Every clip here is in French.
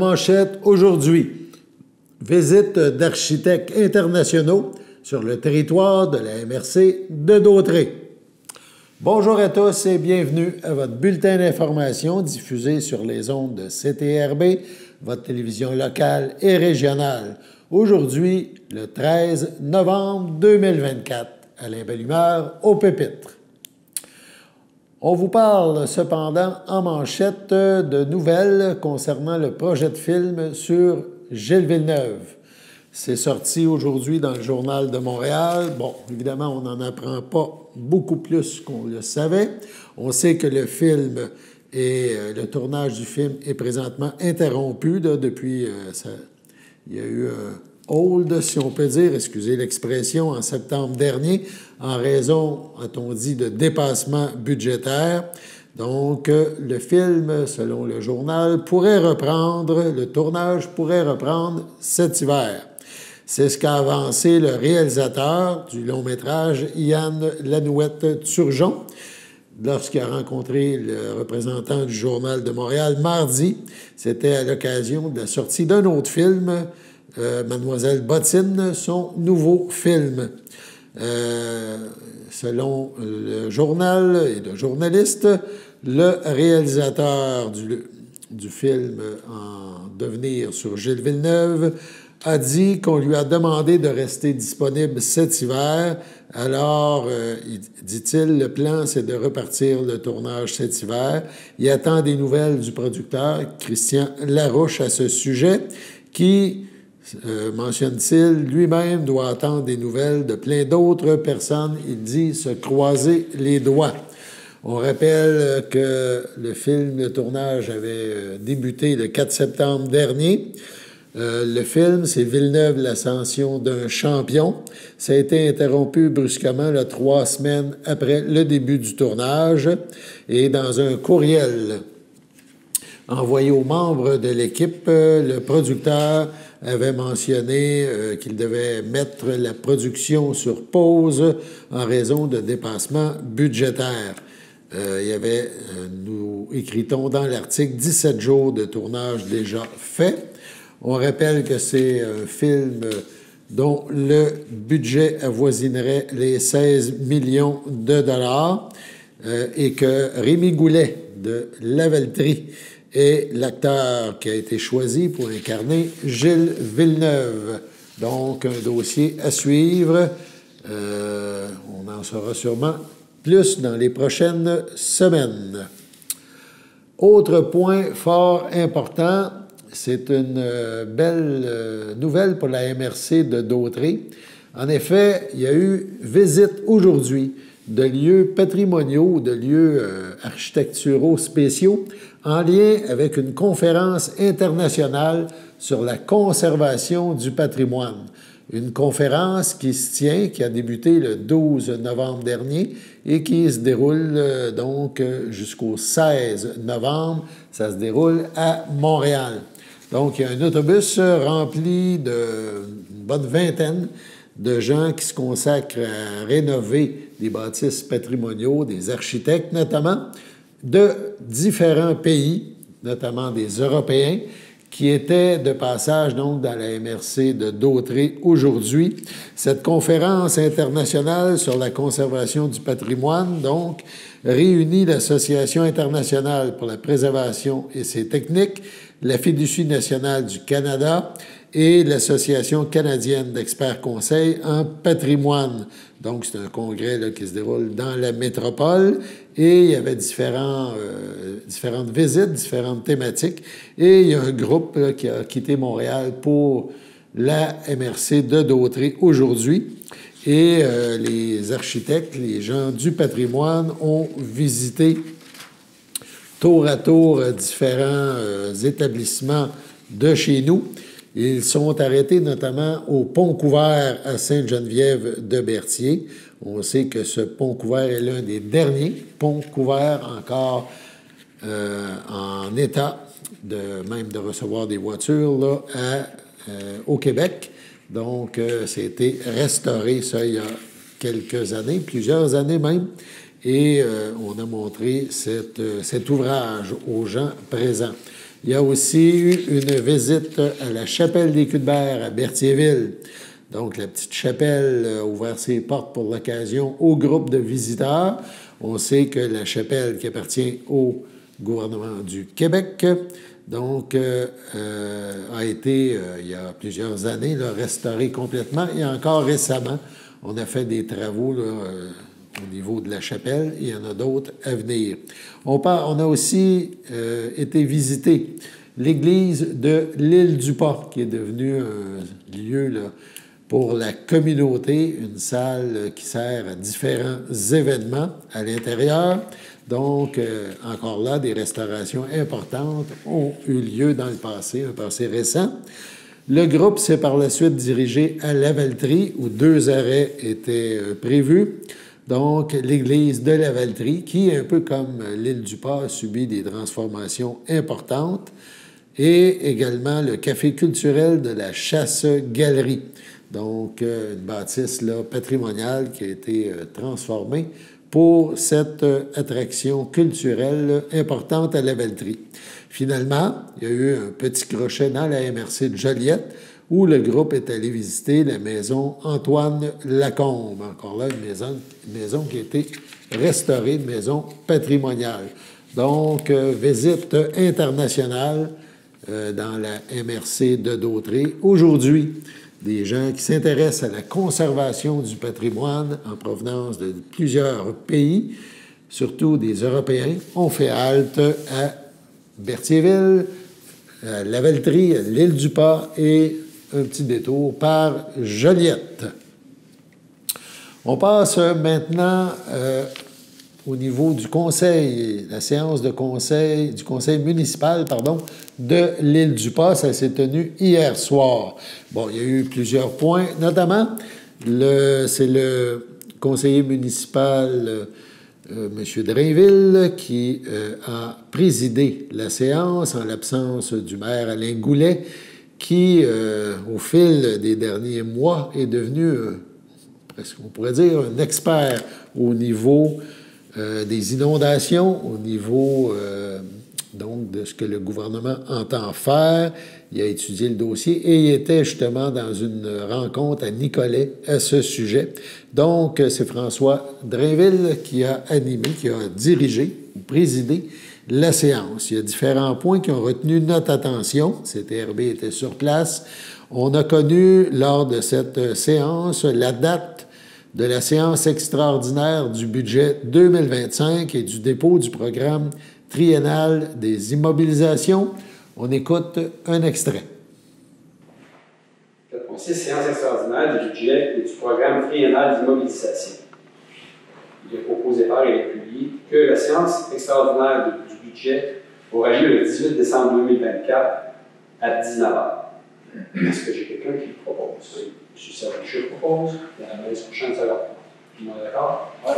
manchette aujourd'hui, visite d'architectes internationaux sur le territoire de la MRC de Dautré. Bonjour à tous et bienvenue à votre bulletin d'information diffusé sur les ondes de CTRB, votre télévision locale et régionale. Aujourd'hui, le 13 novembre 2024, Alain Belle-Humeur au pupitre. On vous parle cependant en manchette de nouvelles concernant le projet de film sur Gilles Villeneuve. C'est sorti aujourd'hui dans le Journal de Montréal. Bon, évidemment, on n'en apprend pas beaucoup plus qu'on le savait. On sait que le film et le tournage du film est présentement interrompu là, depuis... il y a eu un hold, si on peut dire, excusez l'expression, en septembre dernier, en raison, a-t-on dit, de dépassement budgétaire. Donc, le film, selon le journal, le tournage pourrait reprendre cet hiver. C'est ce qu'a avancé le réalisateur du long-métrage, Yann Lanouette-Turgeon, lorsqu'il a rencontré le représentant du Journal de Montréal mardi. C'était à l'occasion de la sortie d'un autre film, Mademoiselle Bottine, son nouveau film. Selon le journal et le journaliste, le réalisateur du film en devenir sur Gilles Villeneuve a dit qu'on lui a demandé de rester disponible cet hiver. Alors, dit-il, le plan, c'est de repartir le tournage cet hiver. Il attend des nouvelles du producteur, Christian Larouche, à ce sujet, qui... mentionne-t-il, lui-même doit attendre des nouvelles de plein d'autres personnes. Il dit se croiser les doigts. On rappelle que le tournage avait débuté le 4 septembre dernier. Le film, c'est Villeneuve, l'ascension d'un champion. Ça a été interrompu brusquement 3 semaines après le début du tournage. Et dans un courriel envoyé aux membres de l'équipe, le producteur avait mentionné qu'il devait mettre la production sur pause en raison de dépassements budgétaires. Il y avait, nous écrit-on dans l'article, 17 jours de tournage déjà faits. On rappelle que c'est un film dont le budget avoisinerait les 16 millions de dollars et que Rémi Goulet de Lavaltrie est l'acteur qui a été choisi pour incarner Gilles Villeneuve. Donc, un dossier à suivre. On en saura sûrement plus dans les prochaines semaines. Autre point fort important, c'est une belle nouvelle pour la MRC de Dautré. En effet, il y a eu visite aujourd'hui de lieux patrimoniaux, de lieux architecturaux spéciaux, en lien avec une conférence internationale sur la conservation du patrimoine. Une conférence qui se tient, qui a débuté le 12 novembre dernier et qui se déroule donc jusqu'au 16 novembre. Ça se déroule à Montréal. Donc, il y a un autobus rempli d'une bonne vingtaine de gens qui se consacrent à rénover des bâtisses patrimoniaux, des architectes notamment, de différents pays, notamment des Européens, qui étaient de passage donc dans la MRC de Dautré aujourd'hui. Cette conférence internationale sur la conservation du patrimoine, donc, réunit l'Association internationale pour la préservation et ses techniques, la Fiducie nationale du Canada et l'Association canadienne d'experts conseils en patrimoine. Donc, c'est un congrès là, qui se déroule dans la métropole et il y avait différentes visites, différentes thématiques. Et il y a un groupe là, qui a quitté Montréal pour la MRC de Dautré aujourd'hui. Et les architectes, les gens du patrimoine ont visité tour à tour différents établissements de chez nous. Ils sont arrêtés notamment au pont couvert à Sainte-Geneviève-de-Berthier. On sait que ce pont couvert est l'un des derniers ponts couverts encore en état même de recevoir des voitures là, au Québec. Donc, c'était restauré, ça, il y a quelques années, plusieurs années même. Et on a montré cet ouvrage aux gens présents. Il y a aussi eu une visite à la chapelle des Culs-de-Berre à Berthierville. Donc, la petite chapelle a ouvert ses portes pour l'occasion au groupe de visiteurs. On sait que la chapelle qui appartient au gouvernement du Québec, donc, a été, il y a plusieurs années, là, restaurée complètement. Et encore récemment, on a fait des travaux là, au niveau de la chapelle. Il y en a d'autres à venir. On a aussi été visiter l'église de l'île du Pas, qui est devenue un lieu là, pour la communauté, une salle qui sert à différents événements à l'intérieur. Donc, encore là, des restaurations importantes ont eu lieu dans le passé, un passé récent. Le groupe s'est par la suite dirigé à Lavaltrie, où 2 arrêts étaient prévus. Donc, l'église de Lavaltrie, qui, un peu comme l'île du Pas, a subi des transformations importantes, et également le café culturel de la Chasse-Galerie. Donc, une bâtisse là, patrimoniale qui a été transformée pour cette attraction culturelle importante à Lavaltrie. Finalement, il y a eu un petit crochet dans la MRC de Joliette où le groupe est allé visiter la maison Antoine Lacombe. Encore là, une maison qui a été restaurée, une maison patrimoniale. Donc, visite internationale dans la MRC de Dautré. Aujourd'hui, des gens qui s'intéressent à la conservation du patrimoine en provenance de plusieurs pays, surtout des Européens, ont fait halte à Berthierville, à Lavaltrie, à l'île du Pas et un petit détour par Joliette. On passe maintenant au niveau du conseil, la séance de conseil, du conseil municipal, pardon, de l'île du Pas. Ça s'est tenu hier soir. Bon, il y a eu plusieurs points, notamment, c'est le conseiller municipal, M. Drainville, qui a présidé la séance en l'absence du maire Alain Goulet, qui, au fil des derniers mois, est devenu, presque on pourrait dire, un expert au niveau des inondations, au niveau donc de ce que le gouvernement entend faire. Il a étudié le dossier et il était justement dans une rencontre à Nicolet à ce sujet. Donc, c'est François Drainville qui a animé, qui a dirigé ou présidé la séance. Il y a différents points qui ont retenu notre attention. CTRB était sur place. On a connu lors de cette séance la date de la séance extraordinaire du budget 2025 et du dépôt du programme triennal des immobilisations. On écoute un extrait. On sait séance extraordinaire du budget et du programme triennal d'immobilisation. Il est proposé par et publié que la séance extraordinaire du budget aura lieu le 18 décembre 2024 à 19h. Est-ce que j'ai quelqu'un qui le propose? Oui. M. Serge propose. La messe prochaine, ça va. Tout le monde est d'accord? Oui.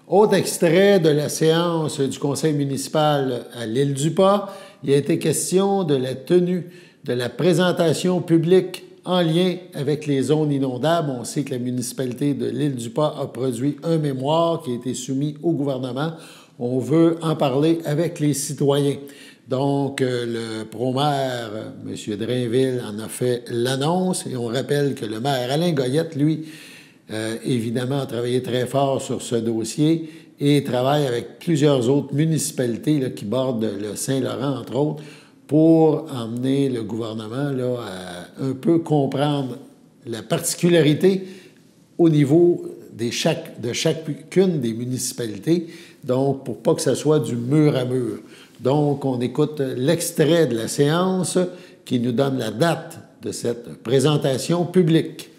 Autre extrait de la séance du conseil municipal à l'île du Pas. Il a été question de la tenue de la présentation publique en lien avec les zones inondables. On sait que la municipalité de l'île du Pas a produit un mémoire qui a été soumis au gouvernement. On veut en parler avec les citoyens. Donc, le pro-maire, M. Drainville, en a fait l'annonce et on rappelle que le maire Alain Goyette, lui, évidemment, a travaillé très fort sur ce dossier et travaille avec plusieurs autres municipalités là, qui bordent le Saint-Laurent, entre autres, pour emmener le gouvernement là, à un peu comprendre la particularité au niveau de chacune des municipalités, donc pour pas que ça soit du mur à mur. Donc, on écoute l'extrait de la séance qui nous donne la date de cette présentation publique.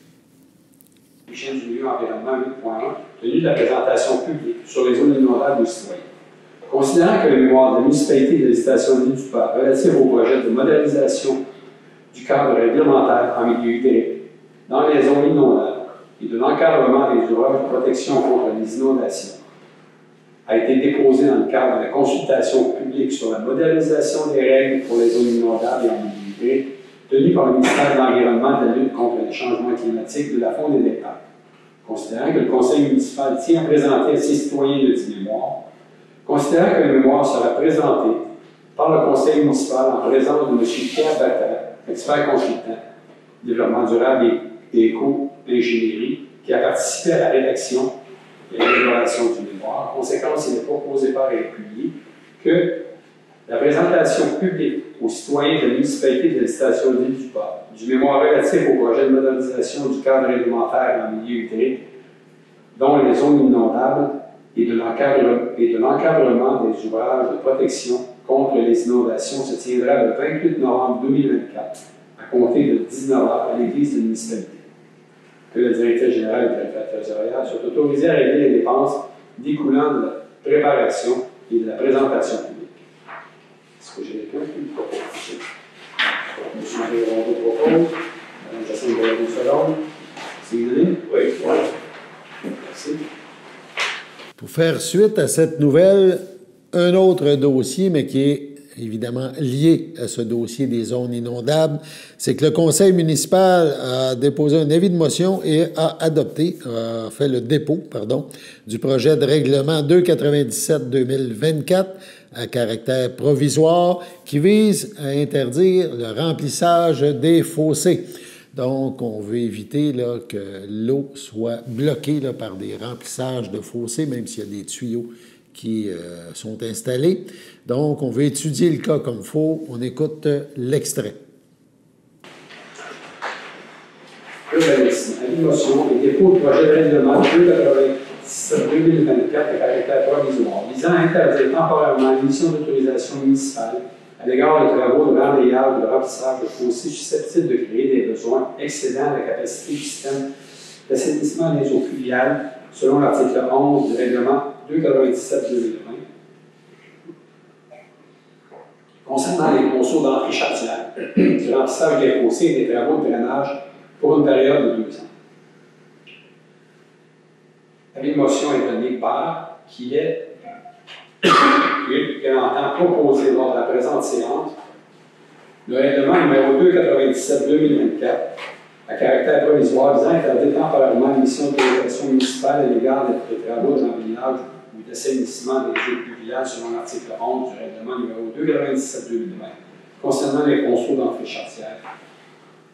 Chaîne du milieu environnement 8.1, tenue de la présentation publique sur les zones inondables aux citoyens. Considérant que le mémoire de la municipalité de l'hésitation de l'île du Pas relative au projet de modernisation du cadre réglementaire en milieu hydrique dans les zones inondables et de l'encadrement des ouvrages de protection contre les inondations a été déposé dans le cadre de la consultation publique sur la modernisation des règles pour les zones inondables et en milieu hydrique tenue par le ministère de l'Environnement, de la lutte contre les changements climatiques, de la faune et des terres. Considérant que le conseil municipal tient à présenter à ses citoyens le dit mémoire, considérant que le mémoire sera présenté par le conseil municipal en présence de M. Pierre Bataille, expert consultant, développement durable et éco-ingénierie, qui a participé à la rédaction et à l'élaboration du mémoire. En conséquence, il est proposé par les publics que la présentation publique aux citoyens de la municipalité de la station de l'île du Port du mémoire relatif au projet de modernisation du cadre réglementaire en milieu hydrique, dont les zones inondables et de l'encadrement des ouvrages de protection contre les inondations se tiendra le 28 novembre 2024 à compter de 19h à l'église de la municipalité. Que le directeur général et le préfet trésorial soient autorisés à régler les dépenses découlant de la préparation et de la présentation publique. Est-ce que j'ai quelqu'un qui me propose? M. Marie Rondeau propose. Mme Jacinthe Delarue-Solon. C'est donné? Oui. Merci. Pour faire suite à cette nouvelle, un autre dossier, mais qui est évidemment lié à ce dossier des zones inondables, c'est que le conseil municipal a déposé un avis de motion et a fait le dépôt, du projet de règlement 297-2024 à caractère provisoire qui vise à interdire le remplissage des fossés. Donc, on veut éviter là, que l'eau soit bloquée là, par des remplissages de fossés, même s'il y a des tuyaux qui sont installés. Donc, on veut étudier le cas comme il faut. On écoute l'extrait. Urbanisme, avis de motion et dépôt du projet de règlement 297-2024 à caractère provisoire visant à interdire temporairement l'émission d'autorisation municipale à l'égard des travaux de remblayage ou de remplissage de fossés susceptibles de créer des besoins excédant la capacité du système d'assainissement des eaux pluviales selon l'article 11 du règlement 297-2020. Concernant les consours d'entrée chartière, du remplissage des fossés et des travaux de drainage pour une période de 2 ans. L'avis de motion est donné par qui entend proposer lors de la présente séance le règlement numéro 297-2024 à caractère provisoire visant à interdire temporairement l'émission d'autorisation municipale à l'égard des travaux de remblayage ou d'assainissement des eaux pluviales selon l'article 11 du règlement numéro 297-2020 concernant les consours d'entrée chartière,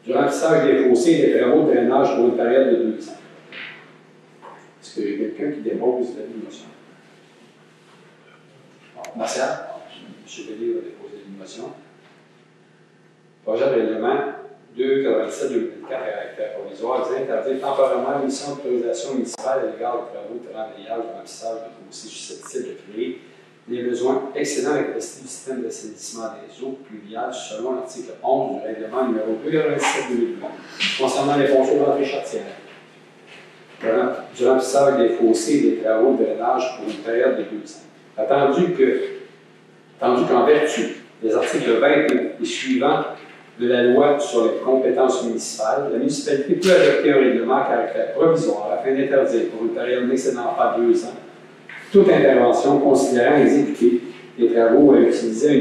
du remplissage des fossés et des travaux de drainage pour une période de 2 ans. Est-ce qu'il y a quelqu'un qui dépose l'avis de motion? Martial? M. Bellé va déposer une motion. Projet de règlement 297-2024 à caractère provisoire visant à interdire temporairement l'émission d'autorisation municipale à l'égard des travaux de remblayage ou de remplissage de fossés susceptibles de créer des besoins excédant la capacité du système d'assainissement des eaux pluviales selon l'article 11 du règlement numéro 297-2020 concernant les consours d'entrée chartière, du remplissage des fossés et des travaux de drainage pour une période de 2 ans. Attendu qu'en vertu des articles 20 et suivants de la loi sur les compétences municipales, la municipalité peut adopter un règlement à caractère provisoire afin d'interdire pour une période n'excédant pas 2 ans toute intervention considérant exécuter des travaux à utiliser un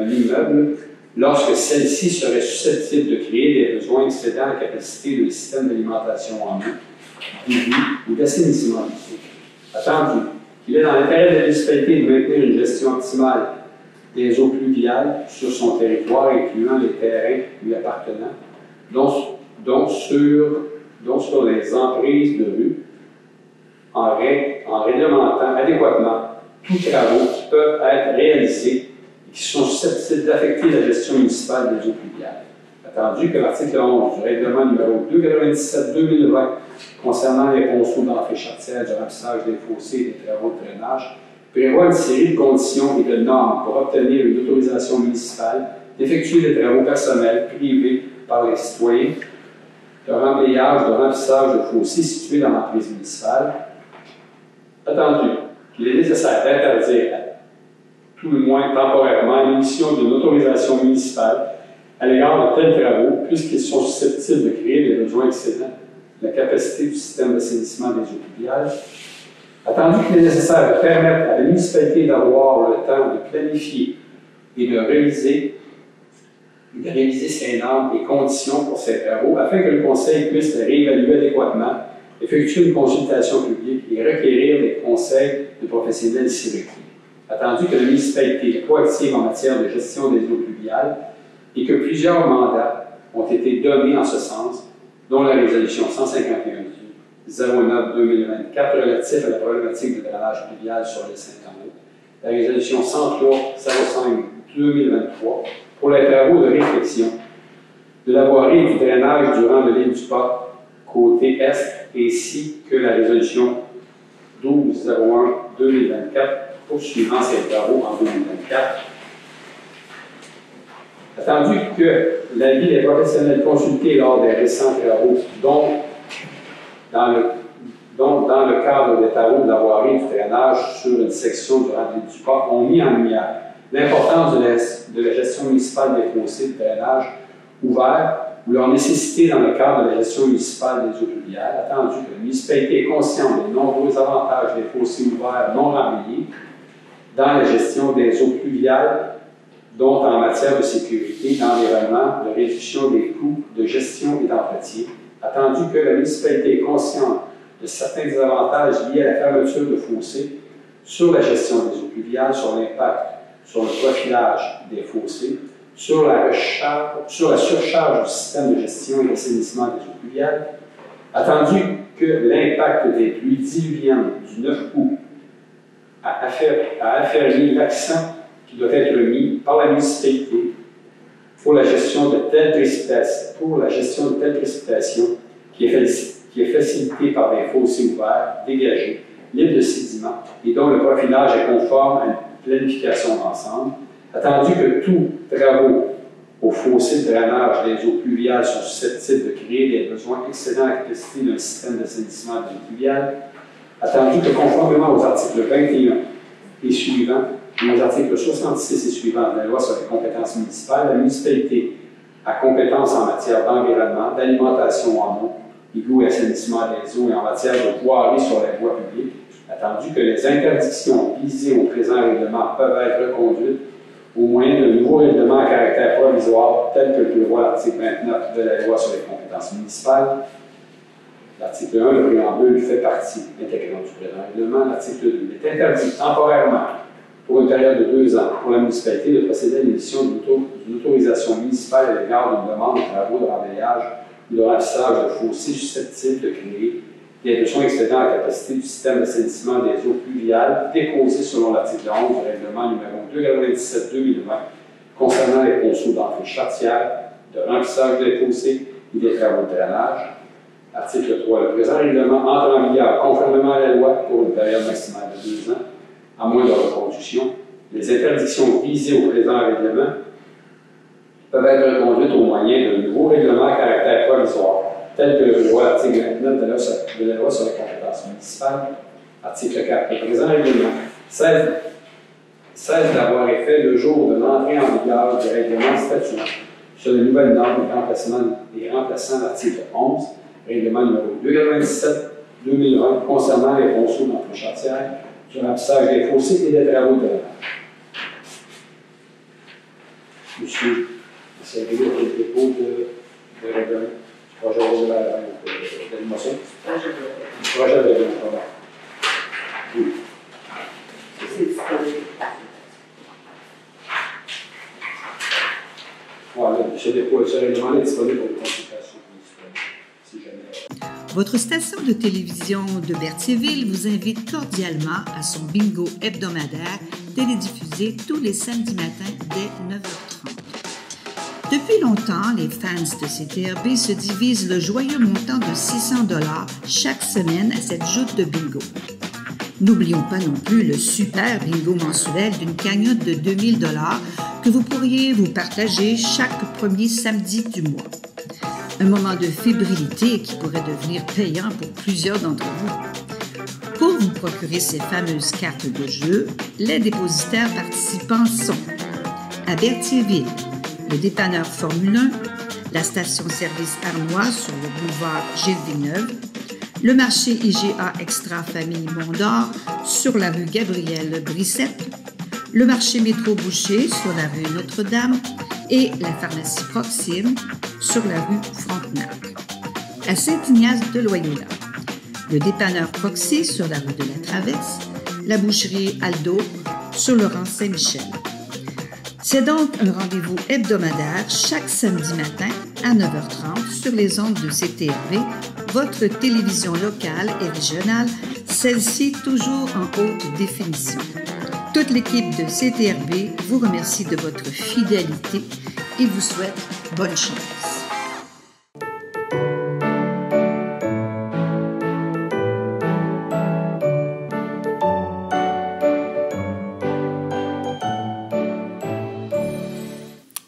immeuble lorsque celle-ci serait susceptible de créer des besoins excédant la capacité du système d'alimentation en eau, d'éboulis ou d'assainissement du eau. Attendu qu'il est dans l'intérêt de la municipalité de maintenir une gestion optimale des eaux pluviales sur son territoire, incluant les terrains lui appartenant, dont sur les emprises de rue, en réglementant adéquatement tous travaux qui peuvent être réalisés et qui sont susceptibles d'affecter la gestion municipale des eaux pluviales. Attendu que l'article 11 du règlement numéro 297-2020 concernant les consours d'entrée chartière, du remplissage des fossés et des travaux de drainage prévoit une série de conditions et de normes pour obtenir une autorisation municipale d'effectuer des travaux personnels privés par les citoyens de remblayage, de remplissage de fossés situés dans l'emprise municipale. Attendu qu'il est nécessaire d'interdire, tout le moins temporairement, l'émission d'une autorisation municipale à l'égard de tels travaux, puisqu'ils sont susceptibles de créer des besoins excédant la capacité du système d'assainissement des eaux pluviales. Attendu qu'il est nécessaire de permettre à la municipalité d'avoir le temps de planifier et de réaliser ses normes et conditions pour ces travaux, afin que le Conseil puisse les réévaluer adéquatement, effectuer une consultation publique et requérir des conseils de professionnels ici requis. attendu que la municipalité est proactive en matière de gestion des eaux pluviales et que plusieurs mandats ont été donnés en ce sens, dont la résolution 151-09-2024 relative à la problématique de drainage pluvial sur l'île Saint-Thomas, la résolution 103-05-2023 pour les travaux de réflexion de la voirie et du drainage durant l'île du Port côté est, ainsi que la résolution 12-01-2024 poursuivant ces travaux en 2024. Attendu que l'avis des professionnels consultés lors des récents travaux, dont dans le cadre des travaux de la voirie et du drainage sur une section durant l'île du Port, ont mis en lumière l'importance de la gestion municipale des fossés de drainage ouverts ou leur nécessité dans le cadre de la gestion municipale des eaux pluviales, attendu que la municipalité est consciente des nombreux avantages des fossés ouverts non remblayés dans la gestion des eaux pluviales, dont en matière de sécurité, d'environnement, de réduction des coûts, de gestion et d'entretien, attendu que la municipalité est consciente de certains désavantages liés à la fermeture de fossés sur la gestion des eaux pluviales, sur l'impact sur le profilage des fossés, sur la surcharge du système de gestion et d'assainissement des eaux pluviales, attendu que l'impact des pluies diluviennes du 9 août a affermi l'accent qui doit être mis par la municipalité pour la gestion de telles précipitations qui est facilitée par des fossés ouverts, dégagés, libres de sédiments et dont le profilage est conforme à une planification d'ensemble, attendu que tous travaux aux fossés de drainage des eaux pluviales sont susceptibles de créer des besoins excédant la capacité d'un système d'assainissement des eaux pluviales, attendu que conformément aux articles 21 et suivants, et aux articles 66 et suivants de la loi sur les compétences municipales, la municipalité a compétence en matière d'environnement, d'alimentation en eau, égout et assainissement des eaux et en matière de voirie sur les voies publiques, attendu que les interdictions visées au présent règlement peuvent être reconduites au moyen d'un nouveau règlement à caractère provisoire tel que le prévoit l'article 29 de la loi sur les compétences municipales. L'article 1, le préambule, fait partie intégrante du présent règlement. L'article 2 est interdit temporairement pour une période de 2 ans pour la municipalité de procéder à l'émission d'une autorisation municipale à l'égard d'une demande de travaux de remblayage ou de remplissage de fossés susceptibles de créer des besoins excédant la capacité du système d'assainissement des eaux pluviales déposé selon l'article 11 du règlement numéro 297-2020 concernant les consos d'entrée chartière, de remplissage des fossés et des travaux de drainage. Article 3. Le présent règlement entre en vigueur conformément à la loi pour une période maximale de 2 ans, à moins de reconduction. Les interdictions visées au présent règlement peuvent être reconduites au moyen d'un nouveau règlement à caractère provisoire, tel que le prévoit l'article 29 de la loi sur les compétences municipales. Article 4. Le présent règlement cesse d'avoir effet le jour de l'entrée en vigueur du règlement statuant sur les nouvelles normes et remplaçant l'article 11, règlement numéro 297-2020 concernant les consos d'entrée chartière, sur l'absage des fossés et des travaux de drainage. Monsieur, c'est le dépôt de règlement. Projet de l'animation. Projet de règlement, pardon. Oui. C'est disponible. Voilà, ce règlement est disponible pour les consultations. Si jamais. Votre station de télévision de Berthierville vous invite cordialement à son bingo hebdomadaire télédiffusé tous les samedis matins dès 9h30. Depuis longtemps, les fans de CTRB se divisent le joyeux montant de 600 $ chaque semaine à cette joute de bingo. N'oublions pas non plus le super bingo mensuel d'une cagnotte de 2000 $ que vous pourriez vous partager chaque premier samedi du mois. Un moment de fébrilité qui pourrait devenir payant pour plusieurs d'entre vous. Pour vous procurer ces fameuses cartes de jeu, les dépositaires participants sont à Berthierville, le dépanneur Formule 1, la station-service Armois sur le boulevard Gilles-Villeneuve, le marché IGA Extra Famille Mont-d'Or sur la rue Gabrielle-Brissette, le marché Métro Boucher sur la rue Notre-Dame et la pharmacie Proxime sur la rue Frontenac. À Saint-Ignace de Loyola, le dépanneur Proxy sur la rue de la Traverse, la boucherie Aldo sur Laurent Saint-Michel. C'est donc un rendez-vous hebdomadaire chaque samedi matin à 9h30 sur les ondes de CTRV, votre télévision locale et régionale, celle-ci toujours en haute définition. Toute l'équipe de CTRV vous remercie de votre fidélité et vous souhaite bonne chance.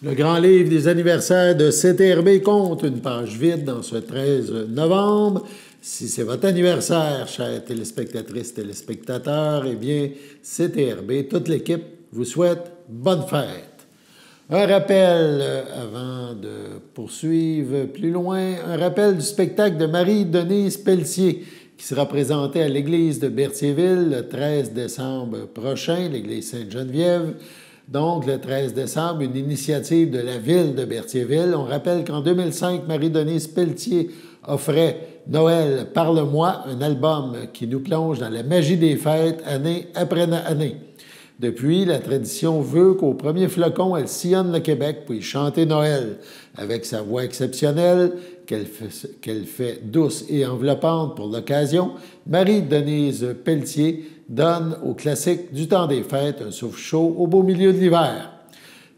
Le grand livre des anniversaires de CTRB compte une page vide dans ce 13 novembre. Si c'est votre anniversaire, chers téléspectatrices, téléspectateurs, eh bien, CTRB, toute l'équipe vous souhaite bonne fête. Un rappel, avant de poursuivre plus loin, un rappel du spectacle de Marie-Denise Pelletier qui sera présenté à l'église de Berthierville le 13 décembre prochain, l'église Sainte-Geneviève. Donc, le 13 décembre, une initiative de la ville de Berthierville. On rappelle qu'en 2005, Marie-Denise Pelletier offrait Noël, Parle-moi, un album qui nous plonge dans la magie des fêtes année après année. Depuis, la tradition veut qu'au premier flocon, elle sillonne le Québec pour y chanter Noël. Avec sa voix exceptionnelle, qu'elle fait douce et enveloppante pour l'occasion, Marie-Denise Pelletier donne au classique du temps des fêtes un souffle chaud au beau milieu de l'hiver.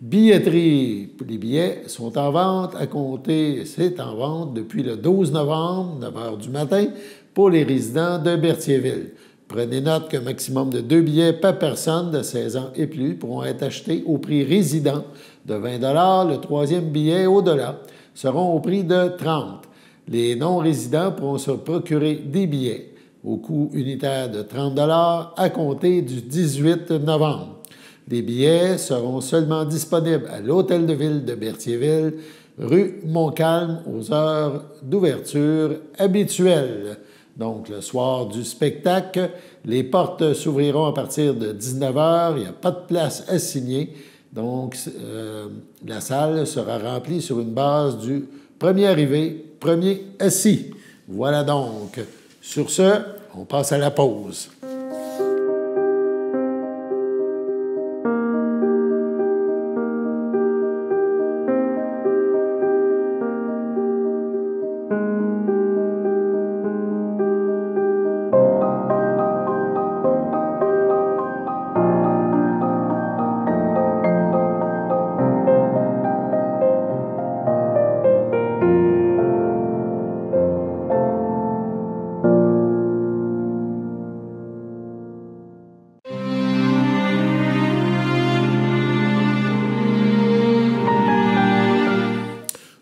Billetterie. Les billets sont en vente c'est en vente depuis le 12 novembre, 9h du matin, pour les résidents de Berthierville. Prenez note qu'un maximum de 2 billets par personne de 16 ans et plus pourront être achetés au prix résident de 20 $. Le troisième billet au-delà seront au prix de 30 $. Les non-résidents pourront se procurer des billets au coût unitaire de 30 $ à compter du 18 novembre. Les billets seront seulement disponibles à l'Hôtel de Ville de Berthierville, rue Montcalm, aux heures d'ouverture habituelles. Donc, le soir du spectacle, les portes s'ouvriront à partir de 19 h. Il n'y a pas de place assignée. Donc, la salle sera remplie sur une base du premier arrivé, premier assis. Voilà donc. Sur ce, on passe à la pause.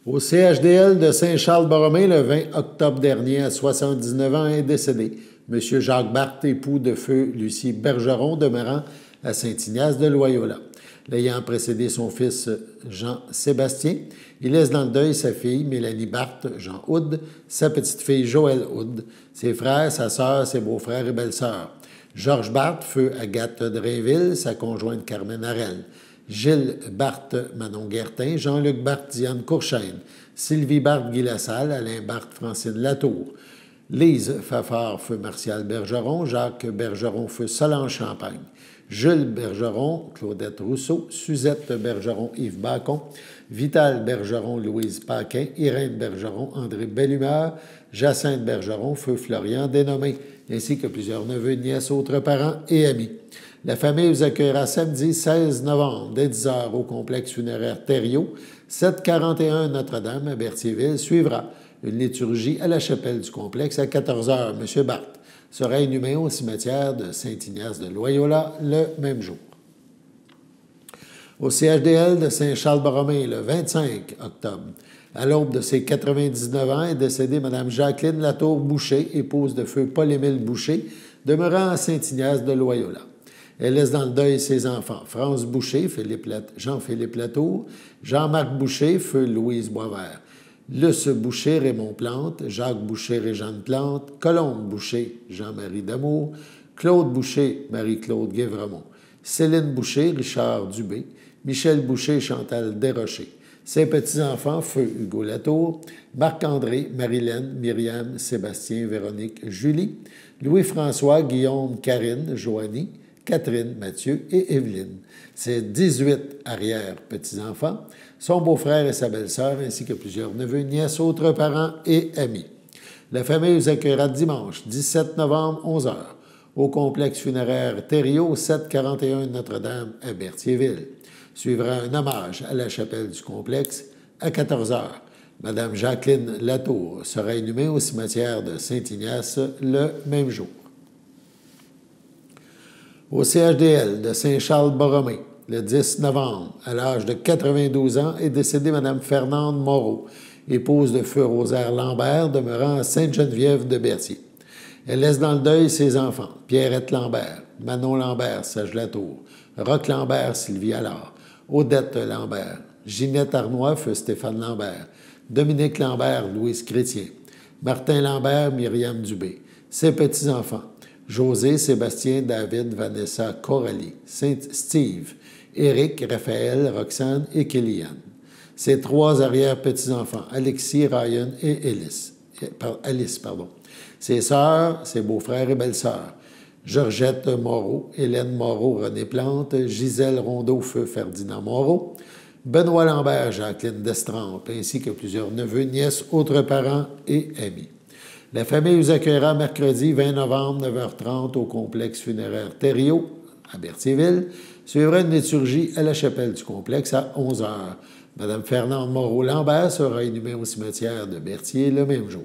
Au CHDL de Saint-Charles-Borromée, le 20 octobre dernier, à 79 ans, est décédé M. Jacques Barthe, époux de feu Lucie Bergeron, demeurant à Saint-Ignace de Loyola. L'ayant précédé son fils Jean-Sébastien, il laisse dans le deuil sa fille Mélanie Barthe, Jean Houd, sa petite-fille Joëlle Houd, ses frères, sa sœur, ses beaux-frères et belles-sœurs. Georges Barthe, feu Agathe Drainville, sa conjointe Carmen Harel. Gilles Barthe, Manon Guertin, Jean-Luc Barthe, Diane Courchaine, Sylvie Barthe, Guy Lassalle, Alain Barthe, Francine Latour, Lise Fafard, feu Martial Bergeron, Jacques Bergeron, feu Solange Champagne, Jules Bergeron, Claudette Rousseau, Suzette Bergeron, Yves Bacon, Vital Bergeron, Louise Paquin, Irène Bergeron, André Bellumeur, Jacinthe Bergeron, feu Florian Dénommé, ainsi que plusieurs neveux, nièces, autres parents et amis. La famille vous accueillera samedi 16 novembre dès 10 h au complexe funéraire Thériault, 741 Notre-Dame à Berthierville. Suivra une liturgie à la chapelle du complexe à 14 h. M. Barthe sera inhumé au cimetière de Saint-Ignace de Loyola le même jour. Au CHDL de Saint-Charles-Borromée, le 25 octobre, à l'aube de ses 99 ans, est décédée Mme Jacqueline Latour-Boucher, épouse de feu Paul-Émile Boucher, demeurant à Saint-Ignace de Loyola. Elle laisse dans le deuil ses enfants, France Boucher, Jean-Philippe Latour, Jean-Marc Boucher, feu Louise Boisvert, Luce Boucher, Raymond Plante, Jacques Boucher, Réjeanne Plante, Colombe Boucher, Jean-Marie Damour, Claude Boucher, Marie-Claude Guévremont, Céline Boucher, Richard Dubé, Michel Boucher, Chantal Desrochers. Ses petits-enfants, feu Hugo Latour, Marc-André, Marilène, Myriam, Sébastien, Véronique, Julie, Louis-François, Guillaume, Karine, Joanie, Catherine, Mathieu et Evelyne. Ses 18 arrière-petits-enfants, son beau-frère et sa belle-sœur, ainsi que plusieurs neveux, nièces, autres parents et amis. La famille vous accueillera dimanche, 17 novembre, 11h, au complexe funéraire Thériault, 741 Notre-Dame à Berthierville. Suivra un hommage à la chapelle du complexe à 14h. Madame Jacqueline Latour sera inhumée au cimetière de Saint-Ignace le même jour. Au CHDL de Saint-Charles-Borromée, le 10 novembre, à l'âge de 92 ans, est décédée Mme Fernande Moreau, épouse de feu Rosaire Lambert, demeurant à Sainte-Geneviève de Berthier. Elle laisse dans le deuil ses enfants, Pierrette Lambert, Manon Lambert, Serge Latour, Roch Lambert, Sylvie Allard, Odette Lambert, Ginette Arnois, feu Stéphane Lambert, Dominique Lambert, Louise Chrétien, Martin Lambert, Myriam Dubé, ses petits-enfants, José, Sébastien, David, Vanessa, Coralie, Steve, Éric, Raphaël, Roxane et Kéliane. Ses 3 arrière-petits-enfants, Alexis, Ryan et Alice. Ses sœurs, ses beaux-frères et belles-sœurs, Georgette Moreau, Hélène Moreau, René Plante, Gisèle Rondeau, feu Ferdinand Moreau, Benoît Lambert, Jacqueline Destrempes, ainsi que plusieurs neveux, nièces, autres parents et amis. La famille vous accueillera mercredi 20 novembre, 9h30, au complexe funéraire Thériault, à Berthierville. Suivra une liturgie à la chapelle du complexe à 11h. Mme Fernande Moreau-Lambert sera inhumée au cimetière de Berthier le même jour.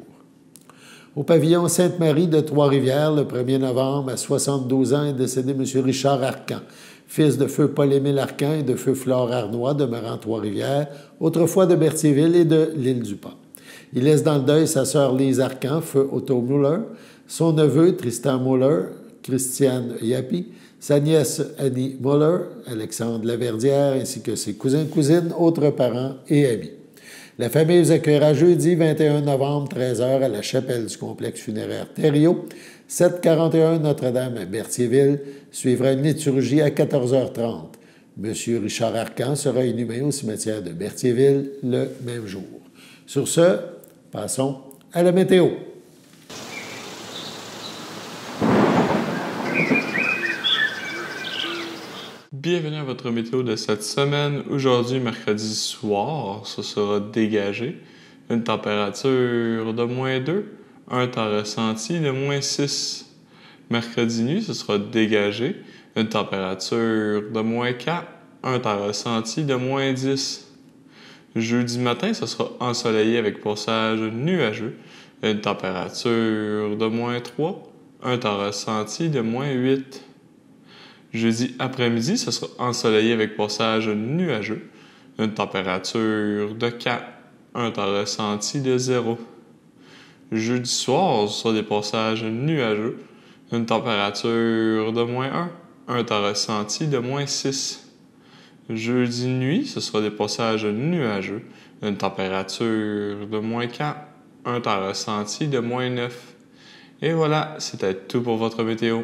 Au pavillon Sainte-Marie de Trois-Rivières, le 1er novembre, à 72 ans, est décédé M. Richard Arcan, fils de feu Paul-Émile Arcan et de feu Flore Arnois, demeurant Trois-Rivières, autrefois de Berthierville et de l'Île-du-Pas. Il laisse dans le deuil sa sœur Lise Arcan, feu Otto Muller, son neveu Tristan Muller, Christiane Yapi, sa nièce Annie Muller, Alexandre Laverdière, ainsi que ses cousins-cousines, autres parents et amis. La famille vous accueillera jeudi 21 novembre, 13h, à la chapelle du complexe funéraire Thériault, 741 Notre-Dame à Berthierville. Suivra une liturgie à 14h30. M. Richard Arcan sera inhumé au cimetière de Berthierville le même jour. Sur ce, passons à la météo. Bienvenue à votre météo de cette semaine. Aujourd'hui, mercredi soir, ce sera dégagé. Une température de -2, un temps ressenti de -6. Mercredi nuit, ce sera dégagé. Une température de -4, un temps ressenti de -10. Jeudi matin, ce sera ensoleillé avec passage nuageux. Une température de -3, un temps ressenti de -8. Jeudi après-midi, ce sera ensoleillé avec passage nuageux. Une température de 4, un temps ressenti de 0. Jeudi soir, ce sera des passages nuageux. Une température de -1, un temps ressenti de -6. Jeudi nuit, ce sera des passages nuageux. Une température de -4, un temps ressenti de -9. Et voilà, c'était tout pour votre météo.